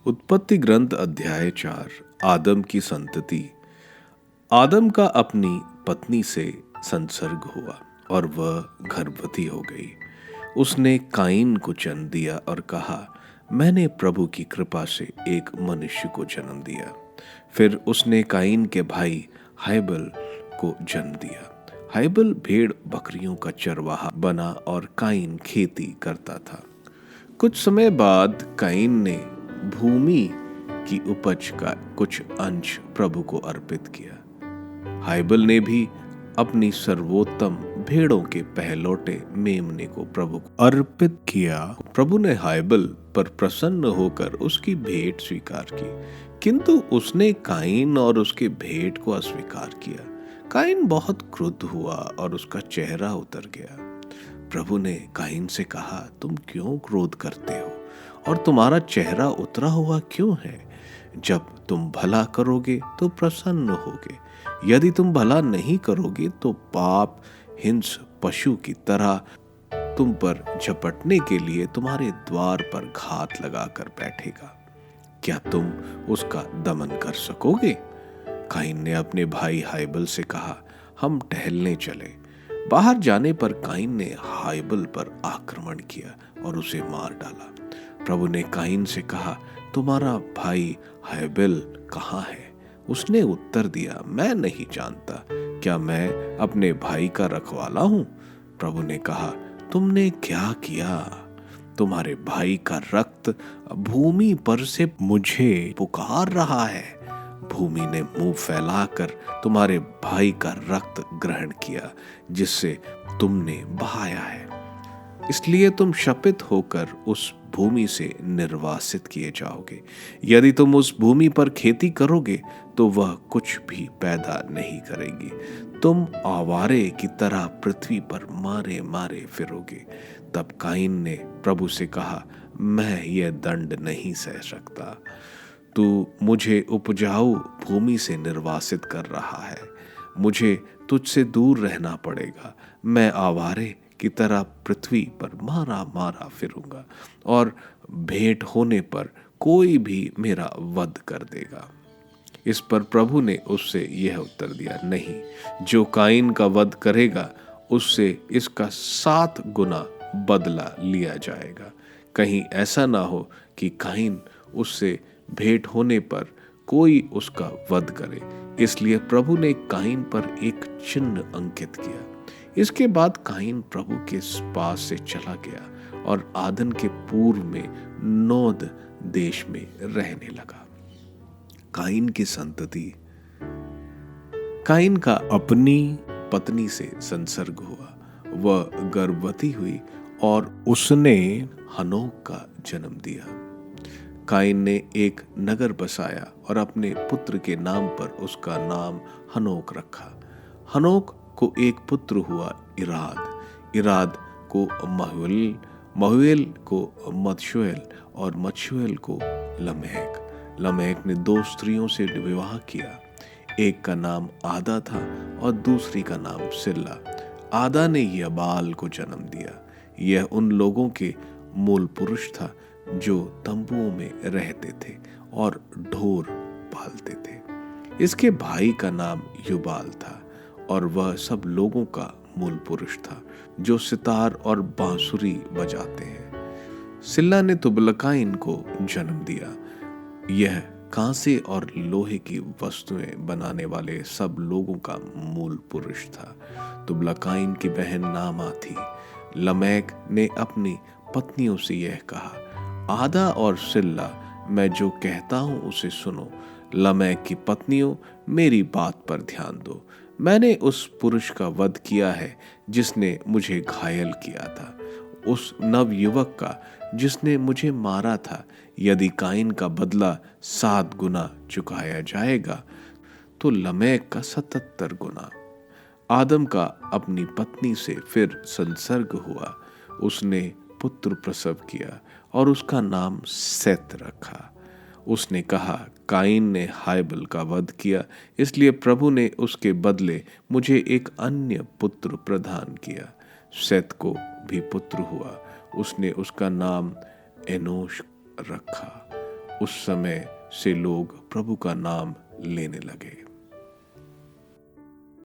उत्पत्ति ग्रंथ अध्याय 4। आदम की संतति। आदम का अपनी पत्नी से संसर्ग हुआ और वह गर्भवती हो गई। उसने काइन को जन्म दिया और कहा, मैंने प्रभु की कृपा से एक मनुष्य को जन्म दिया। फिर उसने काइन के भाई हाबिल को जन्म दिया। हाबिल भेड़ बकरियों का चरवाहा बना और काइन खेती करता था। कुछ समय बाद काइन ने भूमि की उपज का कुछ अंश प्रभु को अर्पित किया। हाबिल ने भी अपनी सर्वोत्तम भेड़ों के पहलौठे मेमने को प्रभु को अर्पित किया। प्रभु ने हाबिल पर प्रसन्न होकर उसकी भेंट स्वीकार की, किंतु उसने काइन और उसके भेंट को अस्वीकार किया। काइन बहुत क्रुद्ध हुआ और उसका चेहरा उतर गया। प्रभु ने काइन से कहा, तुम क्यों क्रोध करते हो और तुम्हारा चेहरा उतरा हुआ क्यों है? जब तुम भला करोगे तो प्रसन्न होगे, यदि तुम भला नहीं करोगे तो पाप हिंस पशु की तरह तुम पर झपटने के लिए तुम्हारे द्वार पर घात लगाकर बैठेगा। क्या तुम उसका दमन कर सकोगे? काइन ने अपने भाई हाबिल से कहा, हम टहलने चले। बाहर जाने पर काइन ने हाबिल पर आक्रमण किया और उसे मार डाला। प्रभु ने काइन से कहा, तुम्हारा भाई हाबिल कहाँ है? उसने उत्तर दिया, मैं नहीं जानता। क्या मैं अपने भाई का रखवाला हूं? प्रभु ने कहा, तुमने क्या किया? तुम्हारे भाई का रक्त भूमि पर से मुझे पुकार रहा है। भूमि ने मुंह फैलाकर तुम्हारे भाई का रक्त ग्रहण किया, जिससे तुमने बहाया है। इसलिए तुम शपित होकर उस भूमि से निर्वासित किए जाओगे। यदि तुम उस भूमि पर खेती करोगे तो वह कुछ भी पैदा नहीं करेगी। तुम आवारे की तरह पृथ्वी पर मारे मारे फिरोगे। तब काइन ने प्रभु से कहा, मैं यह दंड नहीं सह सकता। तू मुझे उपजाऊ भूमि से निर्वासित कर रहा है। मुझे तुझसे दूर रहना पड़ेगा। मैं आवारे की तरह पृथ्वी पर मारा मारा फिरूंगा और भेंट होने पर कोई भी मेरा वध कर देगा। इस पर प्रभु ने उससे यह उत्तर दिया, नहीं, जो काइन का वध करेगा उससे इसका 7 गुना बदला लिया जाएगा। कहीं ऐसा ना हो कि काइन उससे भेंट होने पर कोई उसका वध करे। इसलिए प्रभु ने काइन पर एक चिन्ह अंकित किया। इसके बाद काइन प्रभु के पास से चला गया और आदन के पूर्व में नोद देश में रहने लगा। काइन की संतति। काइन का अपनी पत्नी से संसर्ग हुआ। वह गर्भवती हुई और उसने हनोक का जन्म दिया। काइन ने एक नगर बसाया और अपने पुत्र के नाम पर उसका नाम हनोक रखा। हनोक को एक पुत्र हुआ इराद, इराद को महुएल, महुएल को मत्शुएल और मत्शुएल को लमेक। लमेक ने 2 स्त्रियों से विवाह किया। एक का नाम आदा था और दूसरी का नाम सिल्ला। आदा ने यबाल को जन्म दिया। यह उन लोगों के मूल पुरुष था जो तंबुओं में रहते थे और ढोर पालते थे। इसके भाई का नाम युबाल था और वह सब लोगों का मूल पुरुष था जो सितार और बांसुरी बजाते हैं। सिल्ला ने तुबलकाइन को जन्म दिया। यह कांसे और लोहे की वस्तुएं बनाने वाले सब लोगों का मूल पुरुष था। तुबलकाइन की बहन नामा थी। लमेक ने अपनी पत्नियों से यह कहा, आदा और सिल्ला, मैं जो कहता हूं उसे सुनो। लमेक की पत्नियों, मेरी बात पर ध्यान दो। मैंने उस पुरुष का वध किया है जिसने मुझे घायल किया था, उस नवयुवक का जिसने मुझे मारा था। यदि काइन का बदला 7 गुना चुकाया जाएगा तो लमेक का 77 गुना। आदम का अपनी पत्नी से फिर संसर्ग हुआ। उसने पुत्र प्रसव किया और उसका नाम सेत रखा। उसने कहा, काइन ने हाबिल का वध किया, इसलिए प्रभु ने उसके बदले मुझे एक अन्य पुत्र प्रदान किया। सेत को भी पुत्र हुआ। उसने उसका नाम एनोश रखा। उस समय से लोग प्रभु का नाम लेने लगे।